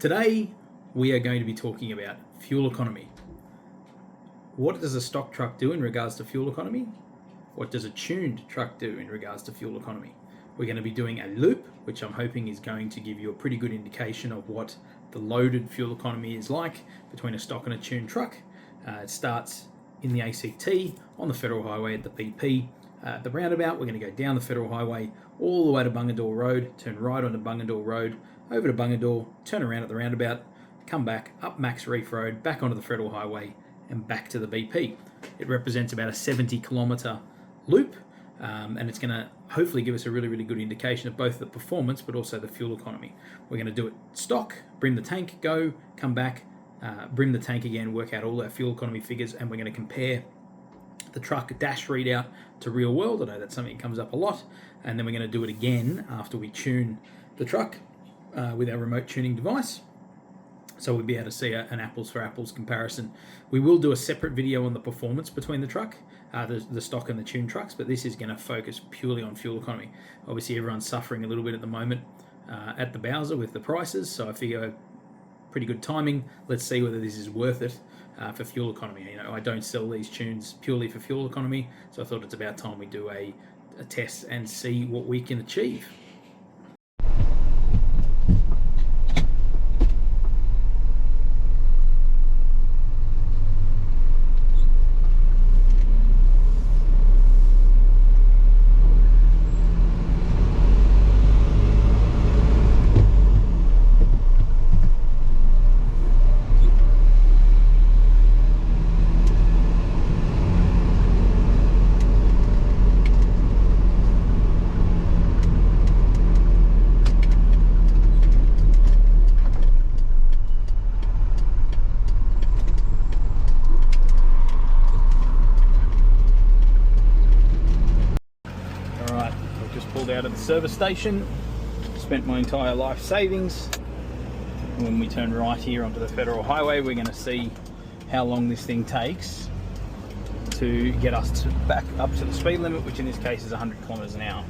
Today we are going to be talking about fuel economy. What does a stock truck do in regards to fuel economy? What does a tuned truck do in regards to fuel economy? We're going to be doing a loop, which I'm hoping is going to give you a pretty good indication of what the loaded fuel economy is like between a stock and a tuned truck. It starts in the ACT on the Federal Highway at the BP. At the roundabout, we're going to go down the Federal Highway all the way to Bungendore Road, turn right onto Bungendore Road, over to Bungendore, turn around at the roundabout, come back up Max Reef Road, back onto the Federal Highway and back to the BP. It represents about a 70 kilometre loop, and it's going to hopefully give us a really good indication of both the performance but also the fuel economy. We're going to do it stock, brim the tank, go, come back, brim the tank again, work out all our fuel economy figures, and we're going to compare the truck dash readout to real world. I know that's something that comes up a lot, and then we're going to do it again after we tune the truck with our remote tuning device, so we'll be able to see an apples for apples comparison. We will do a separate video on the performance between the truck, the stock and the tuned trucks, but this is going to focus purely on fuel economy. Obviously everyone's suffering a little bit at the moment at the Bowser with the prices, so I figure pretty good timing. Let's see whether this is worth it for fuel economy. You know, I don't sell these tunes purely for fuel economy, so I thought it's about time we do a test and see what we can achieve. Pulled out of the service station, spent my entire life savings. When we turn right here onto the Federal Highway, we're going to see how long this thing takes to get us back up to the speed limit, which in this case is 100 kilometers an hour.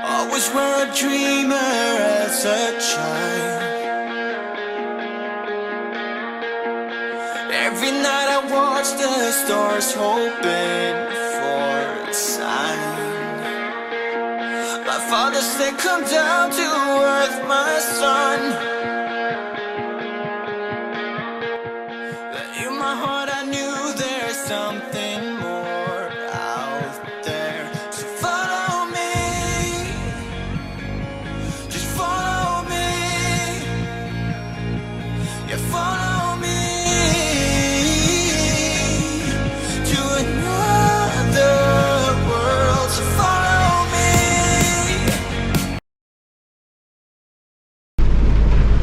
Always were a dreamer as a child. Every night I watch the stars hoping for a sign. My father said, come down to earth, my son. But in my heart I knew there's something more out there. So follow me, just follow me. Yeah, follow me to another world. So follow. 1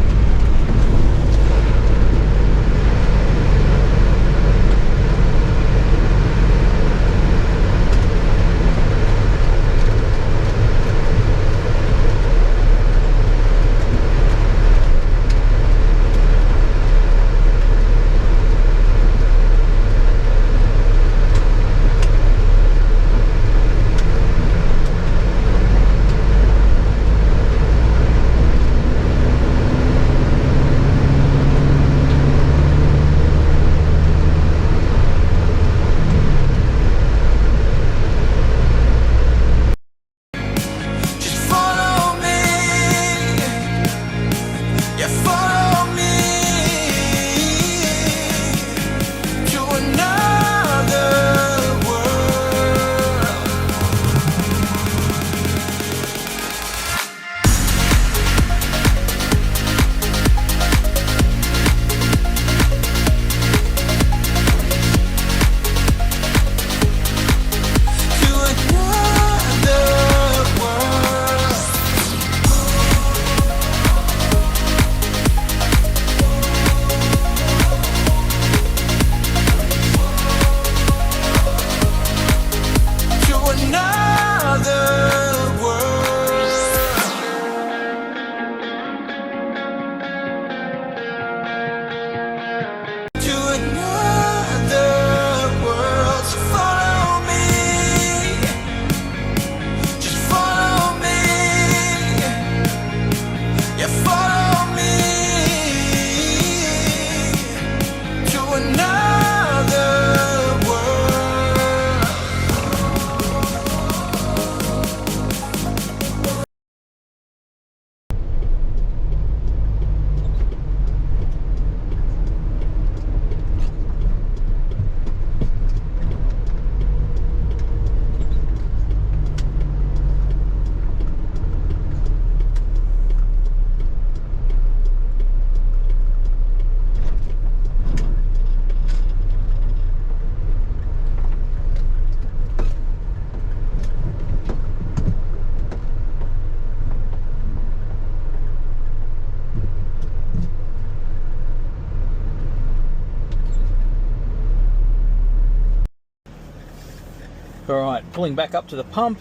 Pulling back up to the pump,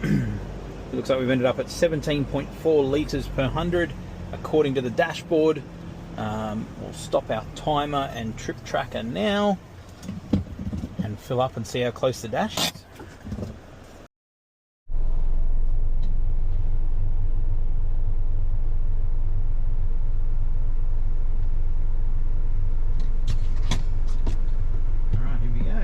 it looks like we've ended up at 17.4 litres per 100 according to the dashboard. We'll stop our timer and trip tracker now and fill up and see how close the dash is. Alright, here we go.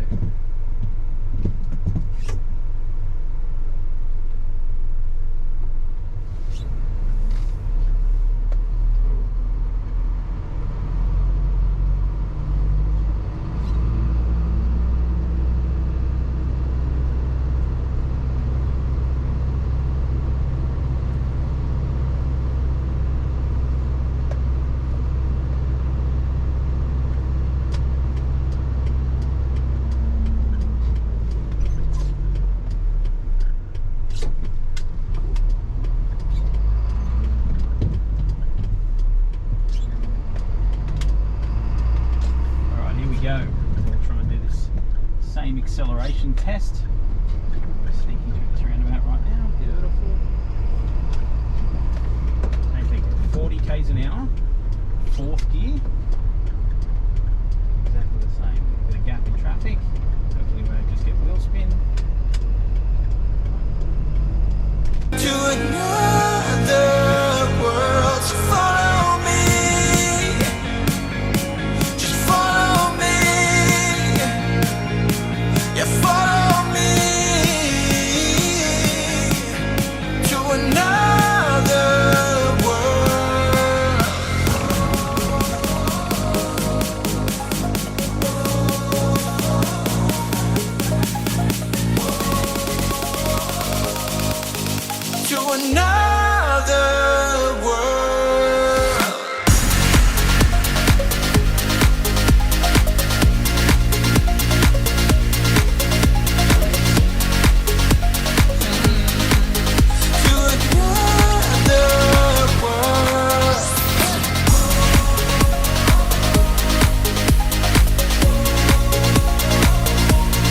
Go. We'll try and do this same acceleration test. Sneaking through this roundabout right now. Beautiful. Taking 40 k's an hour. Fourth gear. Exactly the same. Bit of gap in traffic. Hopefully we won't just get wheel spin. To another world, so follow me. Just follow me. Yeah, follow me to another world. To another world. To another world.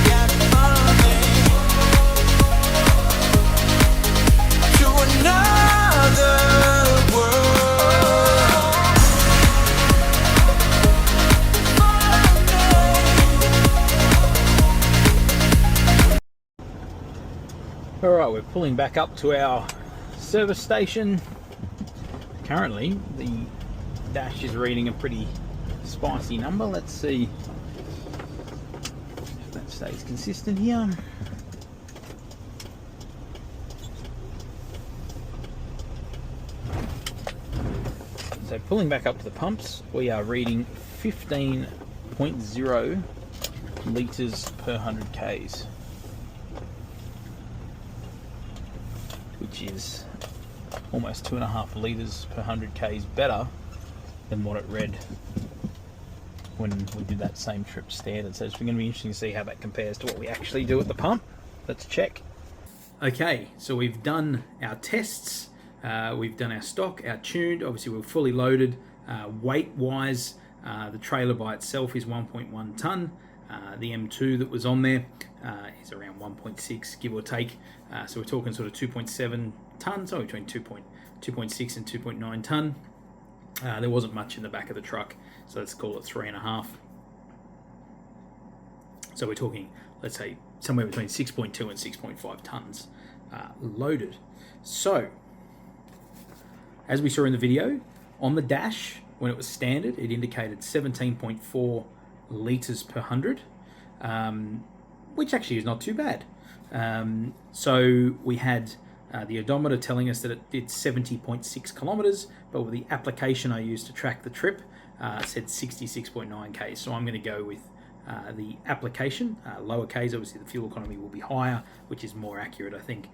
Yeah, follow me to another world. Alright, we're pulling back up to our service station. Currently, the dash is reading a pretty spicy number. Let's see if that stays consistent here. So pulling back up to the pumps, we are reading 15.0 litres per 100 k's. Which is almost 2.5 litres per 100 k's better than what it read when we did that same trip standard. So it's going to be interesting to see how that compares to what we actually do at the pump. Let's check. Okay, so we've done our tests, we've done our stock, our tuned, obviously we're fully loaded. Weight wise, the trailer by itself is 1.1 tonne. The M2 that was on there is around 1.6 give or take, so we're talking sort of 2.7 tonnes, so between 2.6 and 2.9 tonne. There wasn't much in the back of the truck, so let's call it 3.5. So we're talking, let's say, somewhere between 6.2 and 6.5 tonnes loaded. So, as we saw in the video, on the dash, when it was standard, it indicated 17.4 litres per 100, which actually is not too bad. So we had the odometer telling us that it did 70.6 kilometres, but with the application I used to track the trip, it said 66.9 k's. So I'm going to go with the application, lower k's. Obviously the fuel economy will be higher, which is more accurate, I think.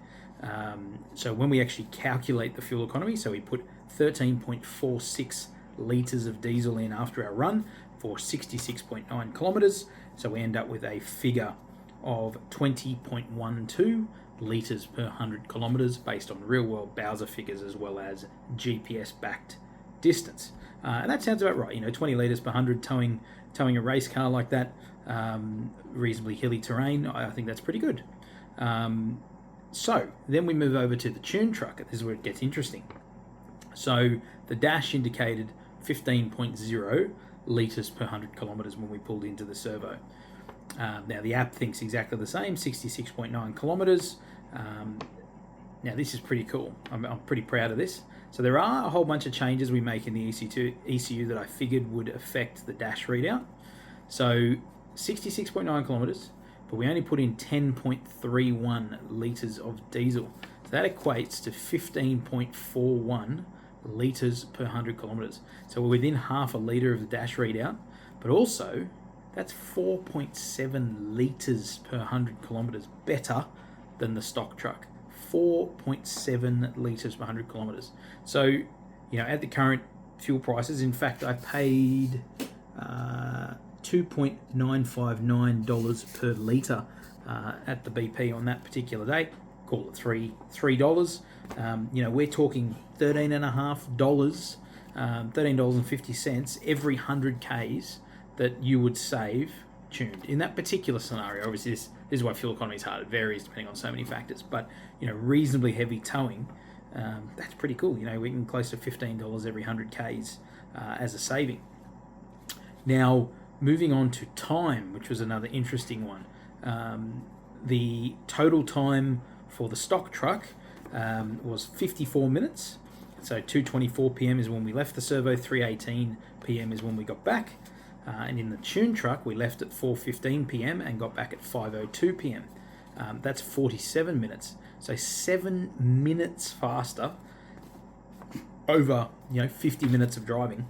So when we actually calculate the fuel economy, so we put 13.46 litres of diesel in after our run for 66.9 kilometres, so we end up with a figure of 20.12 litres per 100 kilometres based on real world Bowser figures as well as GPS backed distance. And that sounds about right, 20 litres per 100 towing a race car like that, reasonably hilly terrain, I think that's pretty good. So then we move over to the tune truck. This is where it gets interesting. So the dash indicated 15.0 litres per 100 kilometres when we pulled into the servo. Now the app thinks exactly the same, 66.9 kilometres. Now this is pretty cool. I'm pretty proud of this. So there are a whole bunch of changes we make in the ECU that I figured would affect the dash readout. So 66.9 kilometres, but we only put in 10.31 litres of diesel. So that equates to 15.41 litres per 100 kilometres. So we're within half a litre of the dash readout, but also that's 4.7 litres per 100 kilometres better than the stock truck. 4.7 litres per 100 kilometres. So, you know, at the current fuel prices, in fact, I paid $2.959 per litre at the BP on that particular day. Call it $3. You know, we're talking $13.50, $13.50 every 100 Ks that you would save tuned. In that particular scenario, obviously this is why fuel economy is hard. It varies depending on so many factors. But, you know, reasonably heavy towing, that's pretty cool. You know, we can close to $15 every 100 Ks as a saving. Now, moving on to time, which was another interesting one. The total time for the stock truck was 54 minutes. So 2:24 p.m. is when we left the servo, 3:18 p.m. is when we got back. And in the tune truck, we left at 4:15 p.m. and got back at 5:02 p.m. That's 47 minutes. So 7 minutes faster over, you know, 50 minutes of driving,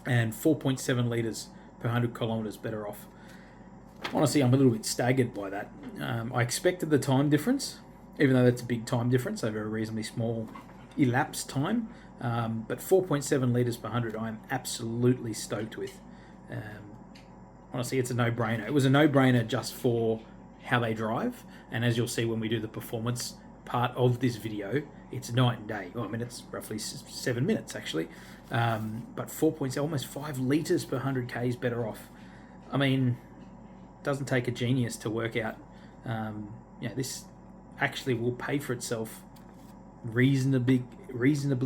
and 4.7 litres per 100 kilometres better off. Honestly, I'm a little bit staggered by that. I expected the time difference, even though that's a big time difference over a reasonably small elapsed time. But 4.7 litres per 100, I'm absolutely stoked with. Honestly, it's a no-brainer. It was a no-brainer just for how they drive, and as you'll see when we do the performance part of this video, it's night and day. Well, I mean, it's roughly 7 minutes actually, but 4.7, almost 5 litres per 100 Ks better off. I mean, it doesn't take a genius to work out. This actually will pay for itself reasonably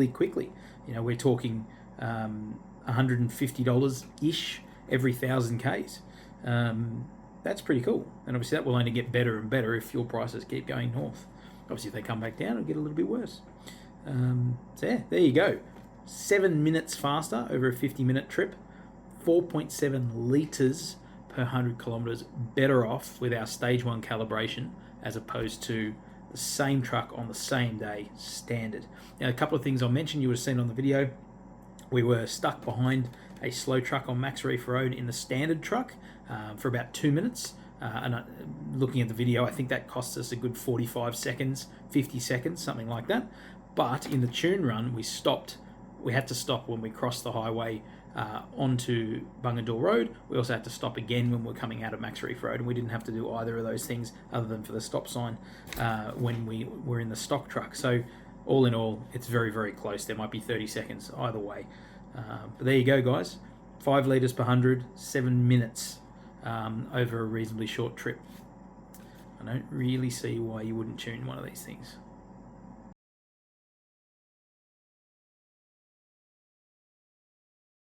quickly. You know, we're talking $150 ish every 1,000 Ks. That's pretty cool, and obviously that will only get better and better if fuel prices keep going north. Obviously, if they come back down, it'll get a little bit worse. So yeah, there you go. 7 minutes faster over a 50-minute trip, 4.7 litres per 100 kilometres better off with our stage 1 calibration as opposed to the same truck on the same day standard. Now, a couple of things I'll mention you would have seen on the video. We were stuck behind a slow truck on Max Reef Road in the standard truck for about 2 minutes. And looking at the video, I think that cost us a good 45 seconds, 50 seconds, something like that. But in the tune run, we stopped. We had to stop when we crossed the highway onto Bungendore Road. We also had to stop again when we were coming out of Max Reef Road, and we didn't have to do either of those things other than for the stop sign when we were in the stock truck. So all in all, it's very, very close. There might be 30 seconds either way. But there you go, guys. 5 litres per 100, 7 minutes over a reasonably short trip. I don't really see why you wouldn't tune one of these things.